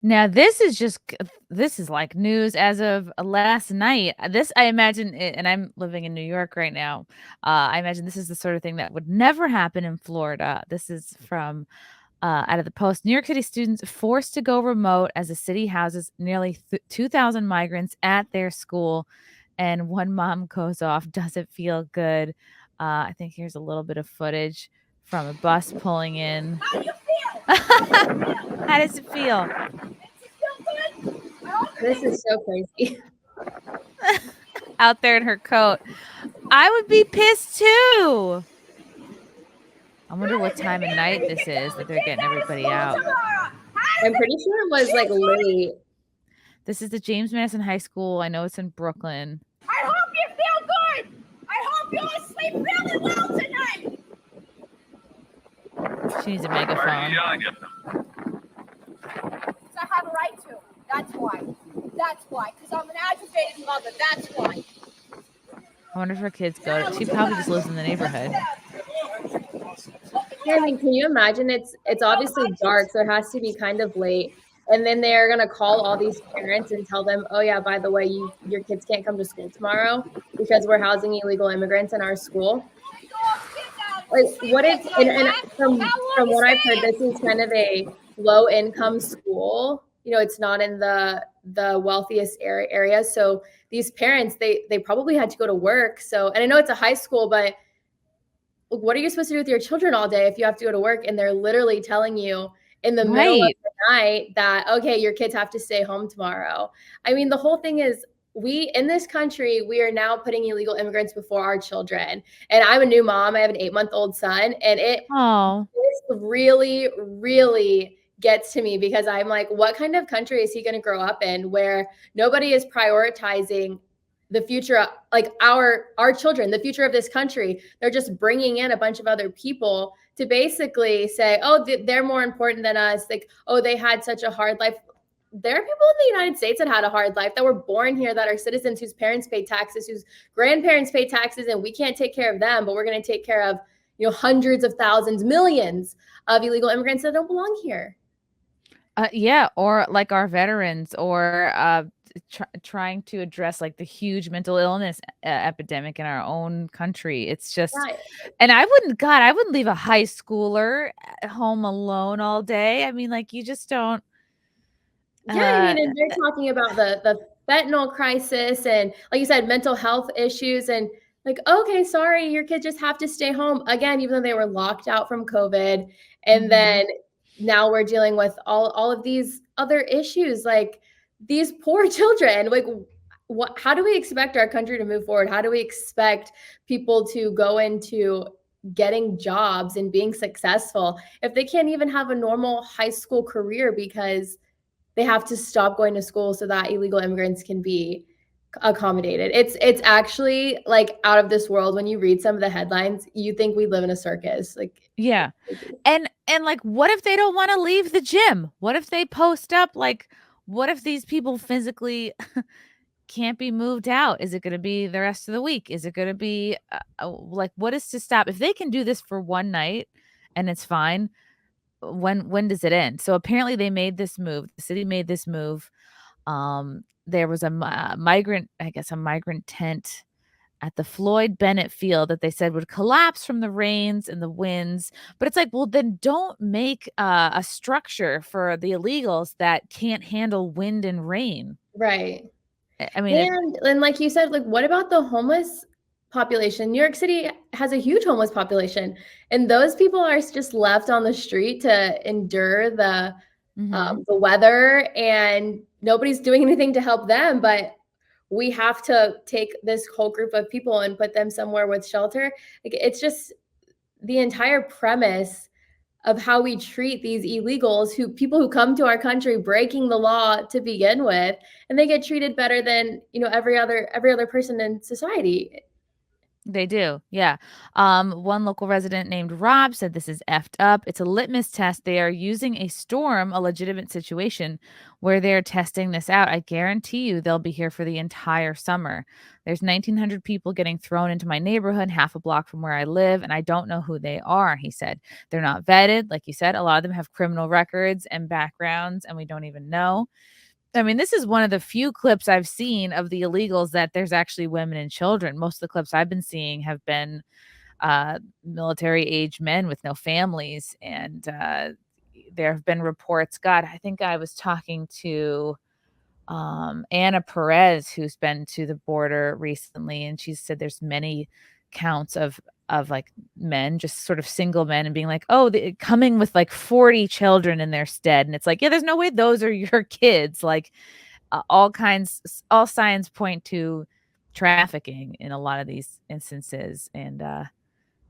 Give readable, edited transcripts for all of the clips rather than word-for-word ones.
Now this is like news as of last night. This I imagine, and I'm living in New York right now. I imagine this is the sort of thing that would never happen in Florida. This is from out of the Post. New York City students forced to go remote as the city houses nearly 2,000 migrants at their school. And one mom goes off, doesn't feel good. I think here's a little bit of footage from a bus pulling in. How do you feel? How does it feel? This is so crazy. Out there in her coat. I would be pissed too. I wonder what time of night this is that they're getting everybody out. I'm pretty sure it was like late. This is the James Madison High School. I know it's in Brooklyn. I hope you feel good. I hope you'll sleep really well tonight. She needs a megaphone. Because I have a right to. That's why. That's why. Because I'm an aggravated mother. That's why. I wonder if her kids go to. She probably just lives in the neighborhood. Yeah, I mean, can you imagine? It's obviously dark, so it has to be kind of late. And then they're gonna call all these parents and tell them, "Oh yeah, by the way, your kids can't come to school tomorrow because we're housing illegal immigrants in our school." Like, what is and from what I've heard, this is kind of a low income school. You know, it's not in the wealthiest areas. So these parents, they probably had to go to work. So, and I know it's a high school, but what are you supposed to do with your children all day if you have to go to work and they're literally telling you in the middle of the night that, okay, your kids have to stay home tomorrow? I mean, the whole thing is, we in this country, we are now putting illegal immigrants before our children. And I'm a new mom. I have an 8-month-old son, and this really, really gets to me because I'm like, what kind of country is he going to grow up in where nobody is prioritizing the future, like our children, the future of this country? They're just bringing in a bunch of other people to basically say, oh, they're more important than us. Like, oh, they had such a hard life. There are people in the United States that had a hard life, that were born here, that are citizens, whose parents pay taxes, whose grandparents pay taxes, and we can't take care of them, but we're going to take care of, you know, hundreds of thousands, millions of illegal immigrants that don't belong here. Yeah, or like our veterans, or trying to address like the huge mental illness epidemic in our own country. It's just, and I wouldn't leave a high schooler at home alone all day. I mean, like, you just don't. Yeah, I mean, and they're talking about the fentanyl crisis and, like you said, mental health issues, and like, okay, sorry, your kids just have to stay home again, even though they were locked out from COVID. And then now we're dealing with all of these other issues, like these poor children. Like, how do we expect our country to move forward? How do we expect people to go into getting jobs and being successful if they can't even have a normal high school career because they have to stop going to school so that illegal immigrants can be accommodated? It's actually like out of this world. When you read some of the headlines, you think we live in a circus. Like, yeah. And like, what if they don't want to leave the gym? What if they post up? Like, what if these people physically can't be moved out? Is it going to be the rest of the week? Is it going to be like, what is to stop? If they can do this for one night and it's fine, when does it end? So apparently they made this move. The city made this move. There was a migrant tent at the Floyd Bennet field that they said would collapse from the rains and the winds. But it's like, well, then don't make a structure for the illegals that can't handle wind and rain. Right. I mean, and like you said, like, what about the homeless population? New York City has a huge homeless population, and those people are just left on the street to endure the weather, and nobody's doing anything to help them. But we have to take this whole group of people and put them somewhere with shelter. Like, it's just the entire premise of how we treat these illegals, people who come to our country breaking the law to begin with, and they get treated better than, you know, every other person in society. They do, yeah. One local resident named Rob said this is effed up. It's a litmus test. They are using a storm, a legitimate situation, where they're testing this out. I guarantee you they'll be here for the entire summer. There's 1,900 people getting thrown into my neighborhood, half a block from where I live, and I don't know who they are, he said. They're not vetted. Like you said, a lot of them have criminal records and backgrounds, and we don't even know. I mean, this is one of the few clips I've seen of the illegals that there's actually women and children. Most of the clips I've been seeing have been military age men with no families. And there have been reports. God, I think I was talking to Anna Perez, who's been to the border recently, and she said there's many counts of like men, just sort of single men, and being like, oh, coming with like 40 children in their stead. And it's like, yeah, there's no way those are your kids. Like all signs point to trafficking in a lot of these instances. And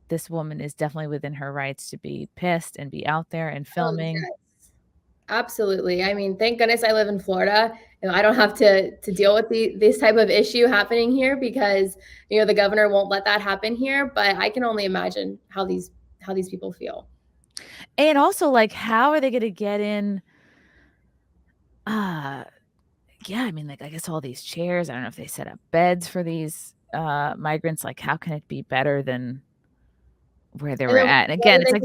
this woman is definitely within her rights to be pissed and be out there and filming. Oh, yes. Absolutely. I mean, thank goodness I live in Florida. I don't have to deal with this type of issue happening here because the governor won't let that happen here. But I can only imagine how these people feel. And also, like, how are they going to get in? Yeah, I mean, like, I guess all these chairs. I don't know if they set up beds for these migrants. Like, how can it be better than where they were at? And again, it's like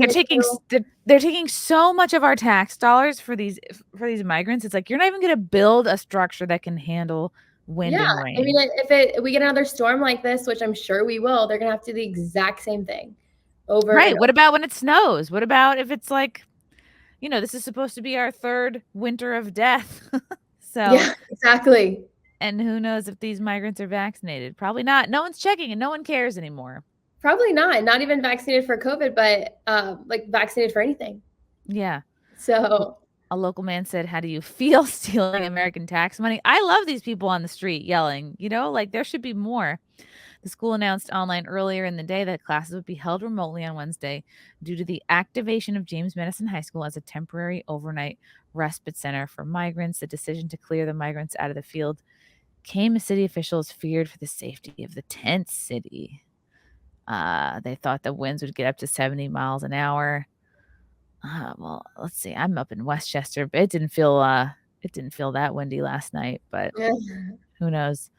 they're taking so much of our tax dollars for these migrants. It's like you're not even going to build a structure that can handle wind and rain. I mean, if we get another storm like this, which I'm sure we will, they're going to have to do the exact same thing over. Right. What about when it snows? What about if it's like, this is supposed to be our third winter of death. So yeah, exactly. And who knows if these migrants are vaccinated? Probably not. No one's checking and no one cares anymore. Probably not even vaccinated for COVID, but like vaccinated for anything. Yeah. So a local man said, how do you feel stealing American tax money? I love these people on the street yelling, like there should be more. The school announced online earlier in the day that classes would be held remotely on Wednesday due to the activation of James Madison High School as a temporary overnight respite center for migrants. The decision to clear the migrants out of the field came as city officials feared for the safety of the tent city. They thought the winds would get up to 70 miles an hour. Well, let's see. I'm up in Westchester, but it didn't feel that windy last night, but who knows?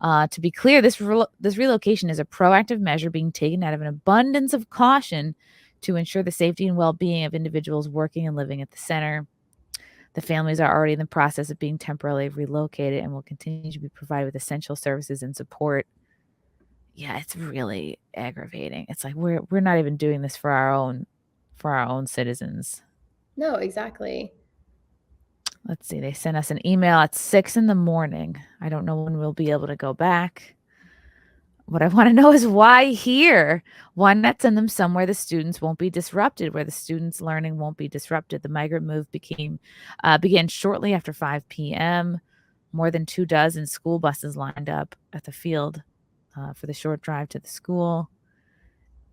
To be clear, this relocation is a proactive measure being taken out of an abundance of caution to ensure the safety and well-being of individuals working and living at the center. The families are already in the process of being temporarily relocated and will continue to be provided with essential services and support. Yeah, it's really aggravating. It's like we're not even doing this for our own citizens. No, exactly. Let's see. They sent us an email at 6 a.m. I don't know when we'll be able to go back. What I want to know is why here? Why not send them somewhere the students won't be disrupted, where the students' learning won't be disrupted? The migrant move began shortly after 5 p.m. More than 24 school buses lined up at the field for the short drive to the school.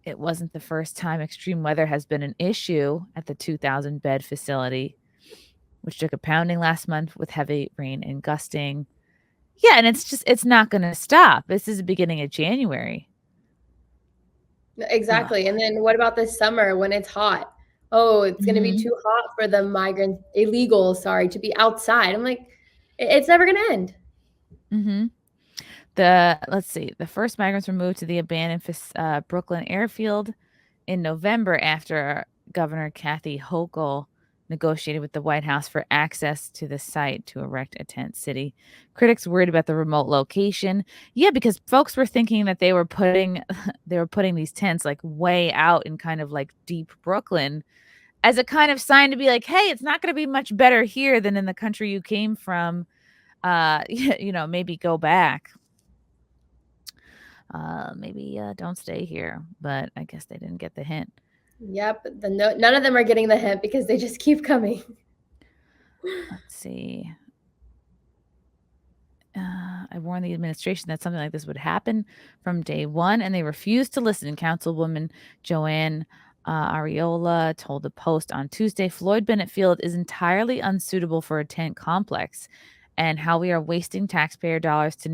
It wasn't the first time extreme weather has been an issue at the 2,000-bed facility, which took a pounding last month with heavy rain and gusting. Yeah, and it's not going to stop. This is the beginning of January. Exactly. And then what about this summer when it's hot? Oh, it's going to be too hot for the illegals, to be outside. I'm like, it's never going to end. Mm-hmm. Let's see. The first migrants were moved to the abandoned Brooklyn airfield in November after Governor Kathy Hochul negotiated with the White House for access to the site to erect a tent city. Critics worried about the remote location. Yeah, because folks were thinking that they were putting these tents like way out in kind of like deep Brooklyn as a kind of sign to be like, hey, it's not going to be much better here than in the country you came from. Maybe go back. Maybe don't stay here. But I guess they didn't get the hint. Yep. None of them are getting the hint because they just keep coming. Let's see. I warned the administration that something like this would happen from day one, and they refused to listen. Councilwoman Joanne Ariola told the Post on Tuesday, Floyd Bennet Field is entirely unsuitable for a tent complex, and how we are wasting taxpayer dollars to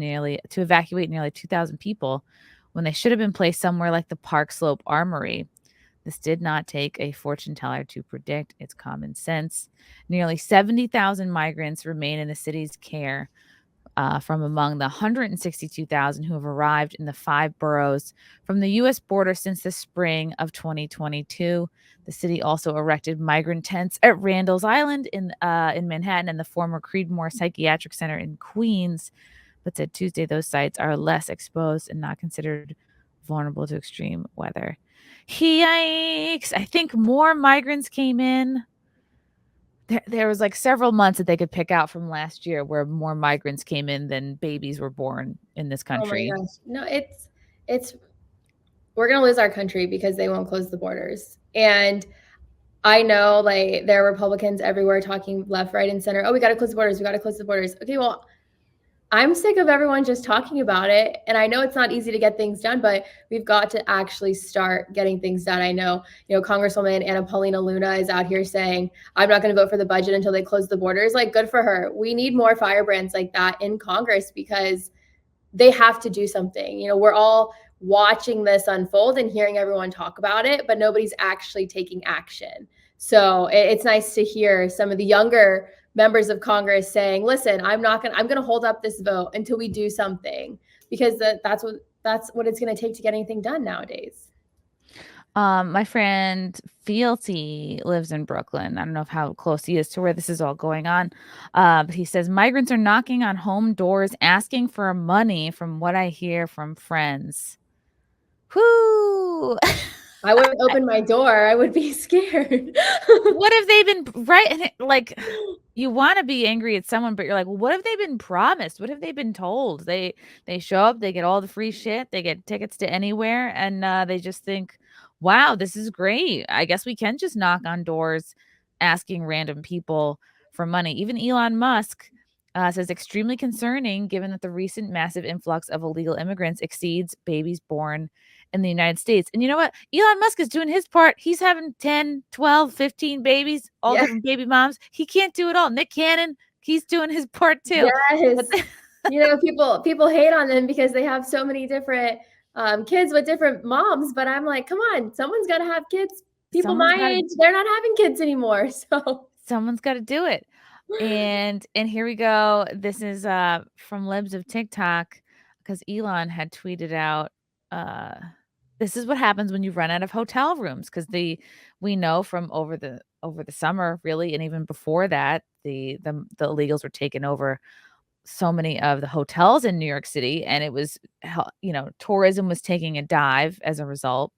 evacuate nearly 2,000 people when they should have been placed somewhere like the Park Slope Armory. This did not take a fortune teller to predict. It's common sense. Nearly 70,000 migrants remain in the city's care from among the 162,000 who have arrived in the 5 boroughs from the U.S. border since the spring of 2022. The city also erected migrant tents at Randall's Island in Manhattan and the former Creedmoor Psychiatric Center in Queens, but said Tuesday those sites are less exposed and not considered vulnerable to extreme weather. Yikes. I think more migrants came in. There was like several months that they could pick out from last year where more migrants came in than babies were born in this country. Oh my gosh. No, it's we're going to lose our country because they won't close the borders. And I know like there are Republicans everywhere talking left, right, and center. Oh, we got to close the borders. We got to close the borders. Okay, well, I'm sick of everyone just talking about it. And I know it's not easy to get things done, but we've got to actually start getting things done. I know, Congresswoman Anna Paulina Luna is out here saying, I'm not going to vote for the budget until they close the borders. Like, good for her. We need more firebrands like that in Congress because they have to do something. We're all watching this unfold and hearing everyone talk about it, but nobody's actually taking action. So it's nice to hear some of the younger members of Congress saying, listen, I'm going to hold up this vote until we do something, because that's what it's going to take to get anything done nowadays. My friend Fealty lives in Brooklyn. I don't know how close he is to where this is all going on. But he says migrants are knocking on home doors asking for money from what I hear from friends. Whoo! I wouldn't open my door. I would be scared. What have they been, right? And like, you want to be angry at someone, but you're like, well, what have they been promised? What have they been told? They show up, they get all the free shit, they get tickets to anywhere, and they just think, wow, this is great. I guess we can just knock on doors asking random people for money. Even Elon Musk says extremely concerning given that the recent massive influx of illegal immigrants exceeds babies born in the United States. And you know what? Elon Musk is doing his part. He's having 10, 12, 15 babies, all different baby moms. He can't do it all. Nick Cannon, he's doing his part too. Yes. People hate on them because they have so many different kids with different moms, but I'm like, come on, someone's got to have kids. People my age, they're not having kids anymore. So someone's got to do it. And here we go. This is from Libs of TikTok, because Elon had tweeted out, this is what happens when you run out of hotel rooms, because we know from over the summer, really, and even before that, the illegals were taking over so many of the hotels in New York City, and it was, tourism was taking a dive as a result.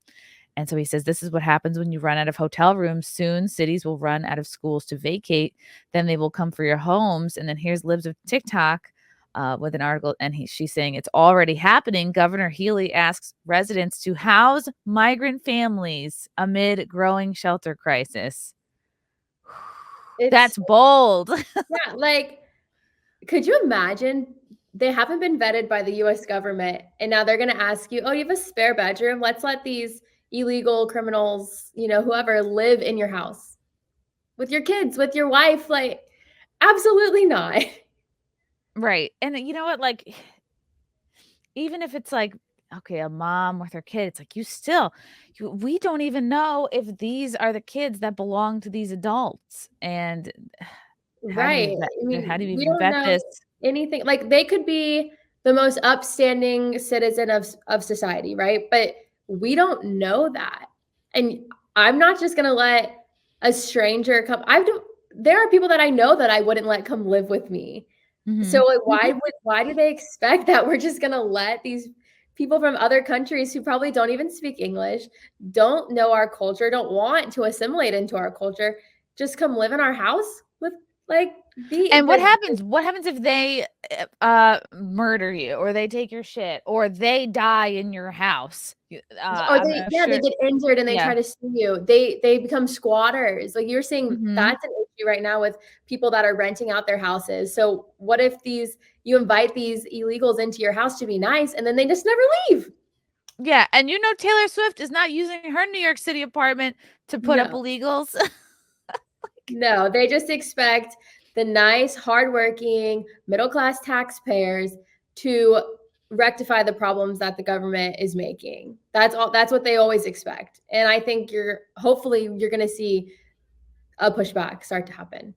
And so he says, this is what happens when you run out of hotel rooms. Soon, cities will run out of schools to vacate. Then they will come for your homes. And then here's Libs of TikTok with an article. And she's saying it's already happening. Governor Healy asks residents to house migrant families amid growing shelter crisis. That's bold. Yeah, like, could you imagine? They haven't been vetted by the U.S. government. And now they're going to ask you, oh, you have a spare bedroom? Let's let these illegal criminals, whoever, live in your house with your kids, with your wife. Like, absolutely not. Right. And you know what, like, even if it's like, okay, a mom with her kid, it's like, we don't even know if these are the kids that belong to these adults. And right. How do you even vet this? Anything, like, they could be the most upstanding citizen of society, right? But we don't know that. And I'm not just going to let a stranger come. There are people that I know that I wouldn't let come live with me. Mm-hmm. So like, why do they expect that we're just going to let these people from other countries who probably don't even speak English, don't know our culture, don't want to assimilate into our culture, just come live in our house with, like, what happens? What happens if they murder you, or they take your shit, or they die in your house? Or they get injured and they try to sue you. They become squatters. Like you're saying, that's an issue right now with people that are renting out their houses. So what if you invite these illegals into your house to be nice, and then they just never leave? Yeah, and Taylor Swift is not using her New York City apartment to put up illegals. No, they just expect the nice, hardworking, middle-class taxpayers to rectify the problems that the government is making. That's what they always expect. And I think hopefully you're going to see a pushback start to happen.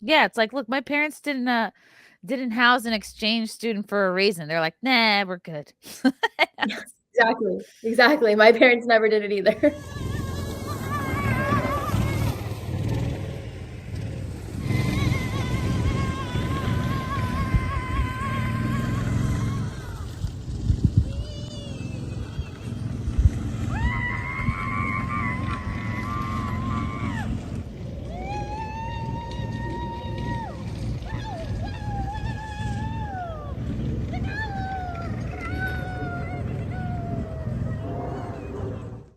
Yeah, it's like, look, my parents didn't house an exchange student for a reason. They're like, nah, we're good. Exactly. My parents never did it either.